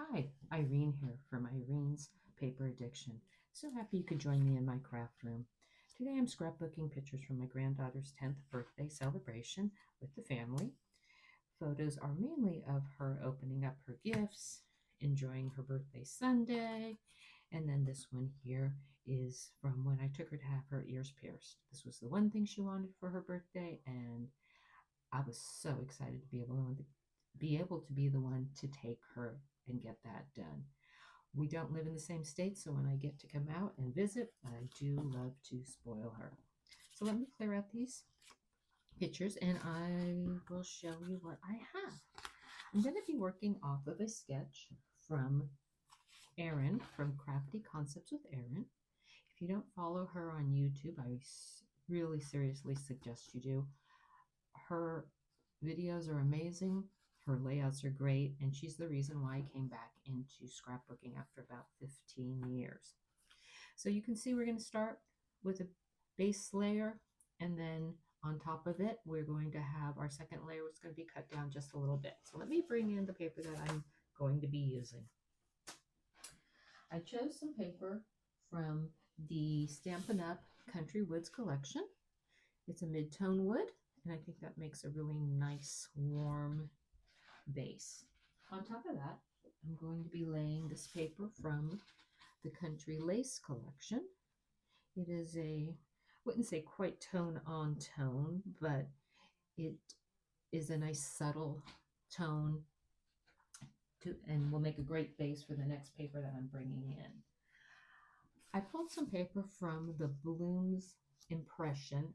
Hi, Irene here from Irene's Paper Addiction. So happy you could join me in my craft room. Today I'm scrapbooking pictures from my granddaughter's 10th birthday celebration with the family. Photos are mainly of her opening up her gifts, enjoying her birthday sundae, and then this one here is from when I took her to have her ears pierced. This was the one thing she wanted for her birthday, and I was so excited to be the one to take her and get that done. We don't live in the same state, so when I get to come out and visit, I do love to spoil her. So let me clear out these pictures and I will show you what I have. I'm going to be working off of a sketch from Erin from Crafty Concepts with Erin. If you don't follow her on YouTube, I really seriously suggest you do. Her videos are amazing. Her layouts are great, and she's the reason why I came back into scrapbooking after about 15 years. So you can see we're going to start with a base layer, and then on top of it, we're going to have our second layer, which is going to be cut down just a little bit. So let me bring in the paper that I'm going to be using. I chose some paper from the Stampin' Up! Country Woods collection. It's a mid-tone wood, and I think that makes a really nice, warm base. On top of that, I'm going to be laying this paper from the Country Lace collection. It is I wouldn't say quite tone on tone, but it is a nice subtle tone and will make a great base for the next paper that I'm bringing in. I pulled some paper from the Bloom Impressions,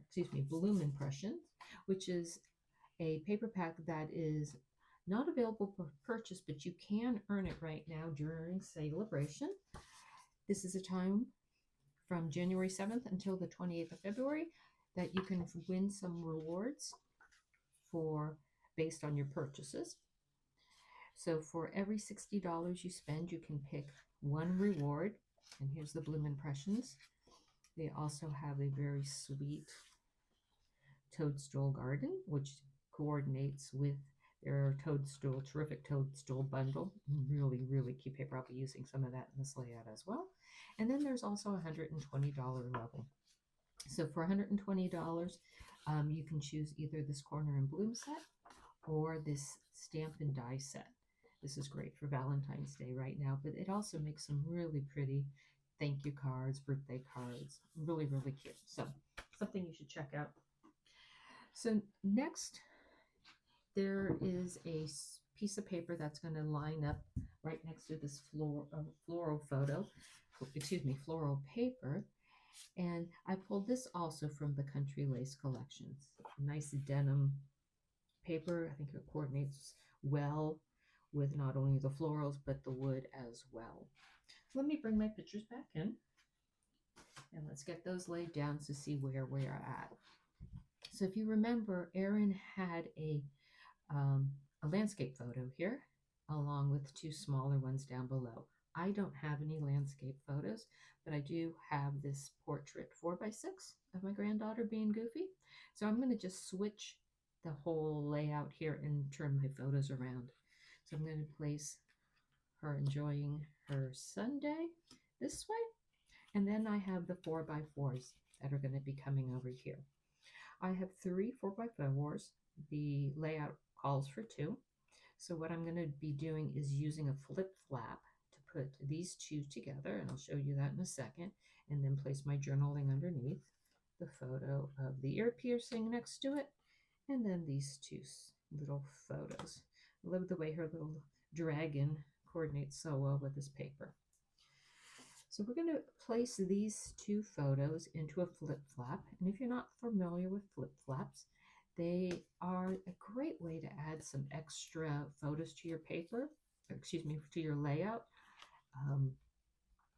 which is a paper pack that is not available for purchase, but you can earn it right now during Sale-A-Bration. This is a time from January 7th until the 28th of February that you can win some rewards based on your purchases. So for every $60 you spend, you can pick one reward. And here's the Bloom Impressions. They also have a very sweet Toadstool Garden, which coordinates with their terrific Toadstool bundle. Really, really cute paper. I'll be using some of that in this layout as well. And then there's also a $120 level. So for $120, you can choose either this Corner and Bloom set or this Stamp and Die set. This is great for Valentine's Day right now, but it also makes some really pretty thank you cards, birthday cards. Really, really cute. So something you should check out. So next, there is a piece of paper that's going to line up right next to this floral paper. And I pulled this also from the Country Lace collections. Nice denim paper. I think it coordinates well with not only the florals, but the wood as well. Let me bring my pictures back in and let's get those laid down to see where we are at. So if you remember, Erin had a landscape photo here, along with two smaller ones down below. I don't have any landscape photos, but I do have this portrait 4x6 of my granddaughter being goofy. So I'm going to just switch the whole layout here and turn my photos around. So I'm going to place her enjoying her sundae this way, and then I have the 4x4s that are going to be coming over here. I have 3 4x4s. The layout calls for 2. So what I'm going to be doing is using a flip flap to put these two together, and I'll show you that in a second, and then place my journaling underneath, the photo of the ear piercing next to it, and then these two little photos. I love the way her little dragon coordinates so well with this paper. So we're going to place these two photos into a flip flap. And if you're not familiar with flip flaps, they are a great way to add some extra photos to your paper, to your layout.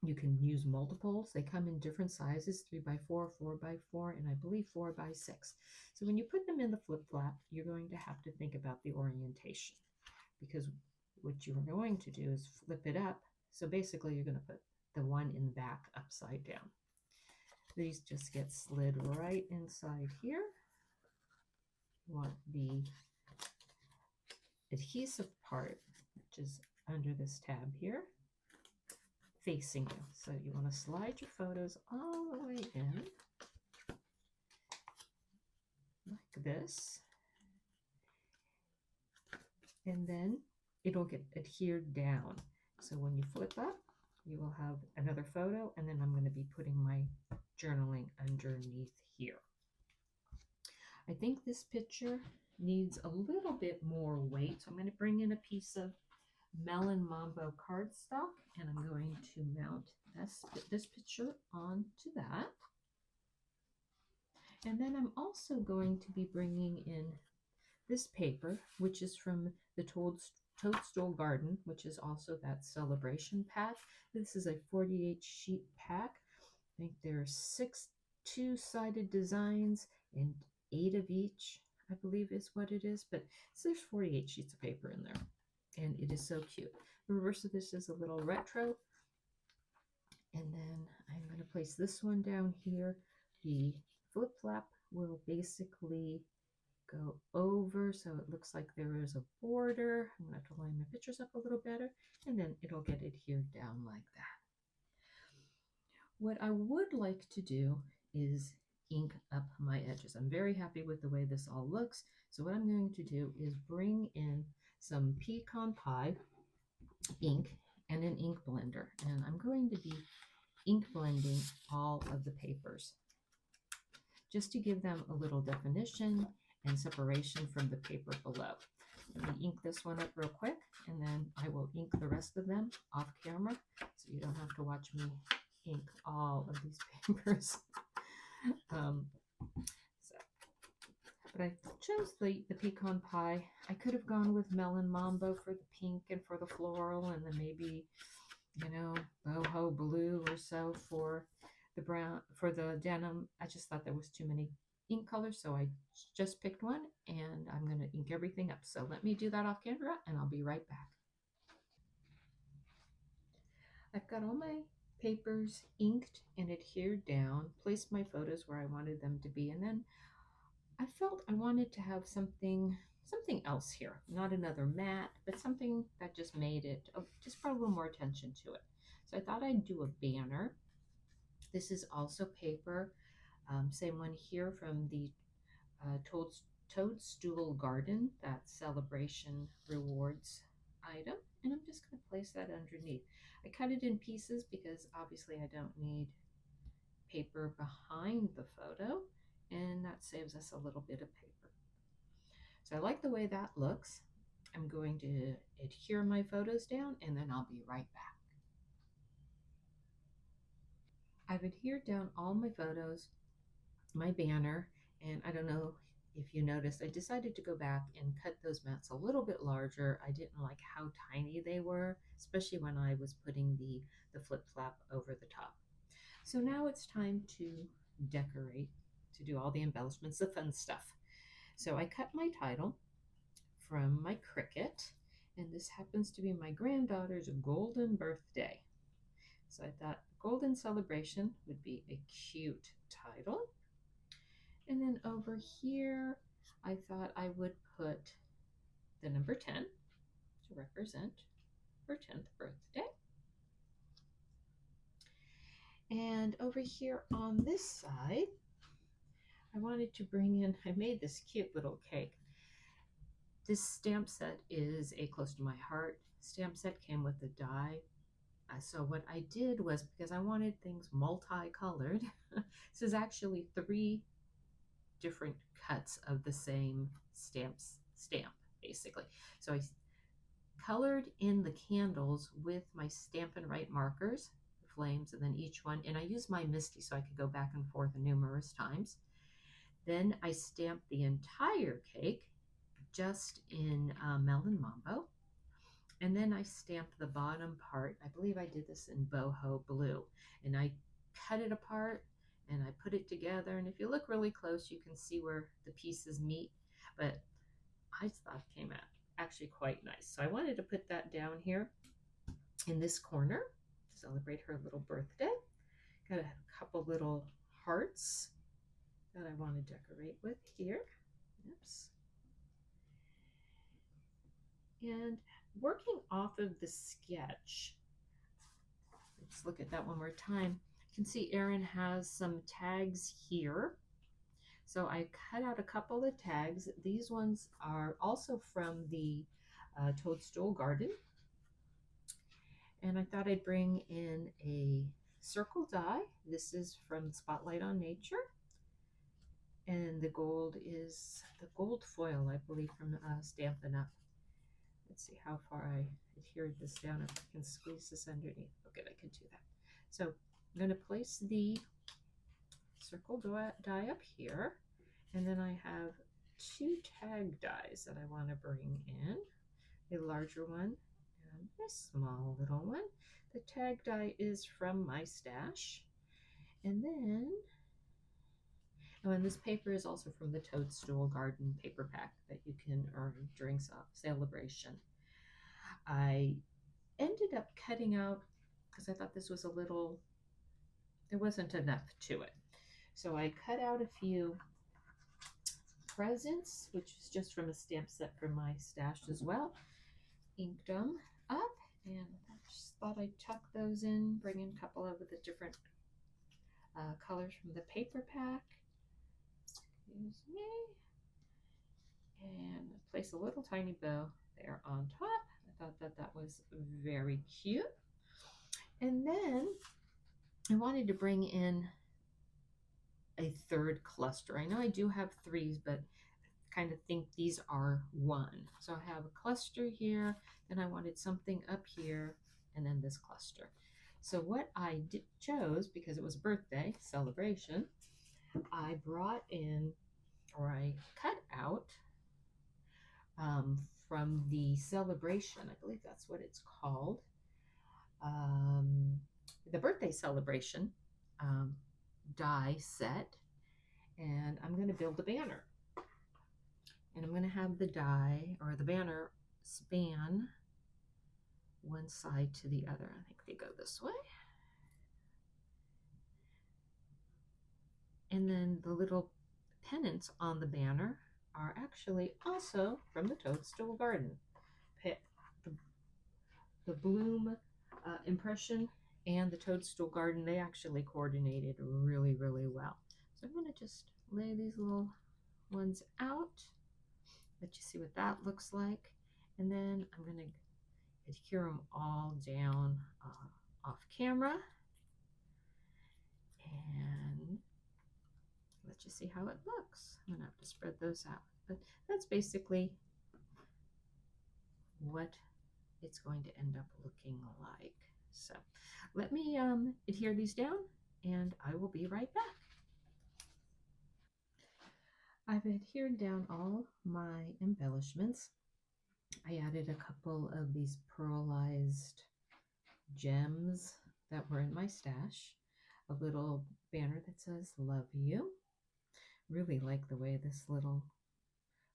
You can use multiples. They come in different sizes, 3x4, 4x4, and I believe 4x6. So when you put them in the flip flap, you're going to have to think about the orientation, because what you're going to do is flip it up. So basically you're going to put the one in the back upside down. These just get slid right inside here. You want the adhesive part, which is under this tab here, facing you. So you want to slide your photos all the way in like this, and then it'll get adhered down. So when you flip up, you will have another photo, and then I'm going to be putting my journaling underneath here. I think this picture needs a little bit more weight, so I'm going to bring in a piece of Melon Mambo cardstock, and I'm going to mount this picture onto that. And then I'm also going to be bringing in this paper, which is from the Toadstool Garden, which is also that Sale-A-Bration pack. This is a 48 sheet pack. I think there are 6 two-sided designs and 8 of each, I believe is what it is. But there's 48 sheets of paper in there, and it is so cute. The reverse of this is a little retro. And then I'm going to place this one down here. The flip flap will basically go over, so it looks like there is a border. I'm going to have to line my pictures up a little better, and then it'll get adhered down like that. What I would like to do is ink up my edges. I'm very happy with the way this all looks, so what I'm going to do is bring in some pecan pie ink and an ink blender, and I'm going to be ink blending all of the papers just to give them a little definition and separation from the paper below. Let me ink this one up real quick, and then I will ink the rest of them off camera, so you don't have to watch me ink all of these papers. But I chose the pecan pie. I could have gone with Melon Mambo for the pink and for the floral, and then maybe, you know, boho blue or so for the brown, for the denim. I just thought there was too many ink colors, so I just picked one, and I'm going to ink everything up. So let me do that off camera, and I'll be right back. I've got all my papers inked and adhered down, placed my photos where I wanted them to be, and then I felt I wanted to have something else here, not another mat, but something that just made it, just brought a little more attention to it. So I thought I'd do a banner. This is also paper, same one here from the Toadstool Garden, that Sale-A-Bration rewards item, and I'm just going to place that underneath. I cut it in pieces because obviously I don't need paper behind the photo, and that saves us a little bit of paper. So I like the way that looks. I'm going to adhere my photos down, and then I'll be right back. I've adhered down all my photos, my banner, and I don't know if you noticed, I decided to go back and cut those mats a little bit larger. I didn't like how tiny they were, especially when I was putting the flip flap over the top. So now it's time to decorate, to do all the embellishments, the fun stuff. So I cut my title from my Cricut, and this happens to be my granddaughter's golden birthday. So I thought Golden Celebration would be a cute title. And then over here, I thought I would put the number 10 to represent her 10th birthday. And over here on this side, I wanted to bring in, I made this cute little cake. This stamp set is a close to my heart stamp set, came with the die. So what I did was, because I wanted things multicolored, this is actually 3 different cuts of the same stamp, basically. So I colored in the candles with my Stampin' Write markers, the flames, and then each one, and I used my Misty so I could go back and forth numerous times. Then I stamped the entire cake just in Melon Mambo. And then I stamped the bottom part. I believe I did this in boho blue. And I cut it apart and I put it together. And if you look really close, you can see where the pieces meet. But I thought it came out actually quite nice. So I wanted to put that down here in this corner to celebrate her little birthday. Got a couple little hearts that I want to decorate with here. Oops. And working off of the sketch, let's look at that one more time. You can see Erin has some tags here. So I cut out a couple of tags. These ones are also from the Toadstool Garden. And I thought I'd bring in a circle die. This is from Spotlight on Nature. And the gold is the gold foil, I believe, from Stampin' Up. Let's see how far I adhered this down. If I can squeeze this underneath. Okay, I can do that. So I'm going to place the circle die up here. And then I have two tag dies that I want to bring in. A larger one and a small little one. The tag die is from my stash. And then, oh, and this paper is also from the Toadstool Garden paper pack that you can earn during Sale-A-Bration. I ended up cutting out, because I thought this was a little, there wasn't enough to it. So I cut out a few presents, which is just from a stamp set from my stash as well. Inked them up, and I just thought I'd tuck those in, bring in a couple of the different colors from the paper pack. Excuse me. And place a little tiny bow there on top. I thought that was very cute. And then I wanted to bring in a third cluster. I know I do have threes, but I kind of think these are one. So I have a cluster here, and I wanted something up here, and then this cluster. So what I chose, because it was a birthday celebration, I brought in, or I cut out from the Sale-A-Bration, I believe that's what it's called, the birthday celebration die set, and I'm going to build a banner. And I'm going to have the die, or the banner, span one side to the other. I think they go this way. And then the little pennants on the banner are actually also from the Toadstool Garden. The bloom impression and the Toadstool Garden, they actually coordinated really, really well. So I'm going to just lay these little ones out, let you see what that looks like. And then I'm going to adhere them all down off camera and let you see how it looks. I'm going to have to spread those out. But that's basically what it's going to end up looking like. So let me adhere these down, and I will be right back. I've adhered down all my embellishments. I added a couple of these pearlized gems that were in my stash. A little banner that says "Love You." Really like the way this little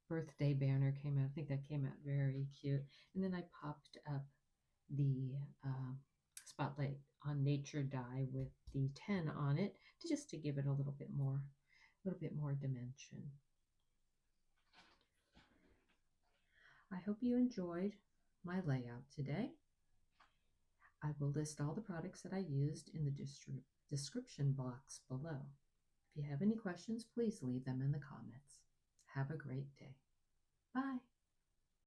birthday banner came out. I think that came out very cute. And then I popped up the Spotlight on Nature die with the 10 on it just to give it a little bit more dimension. I hope you enjoyed my layout today. I will list all the products that I used in the description box below. If you have any questions, please leave them in the comments. Have a great day. Bye.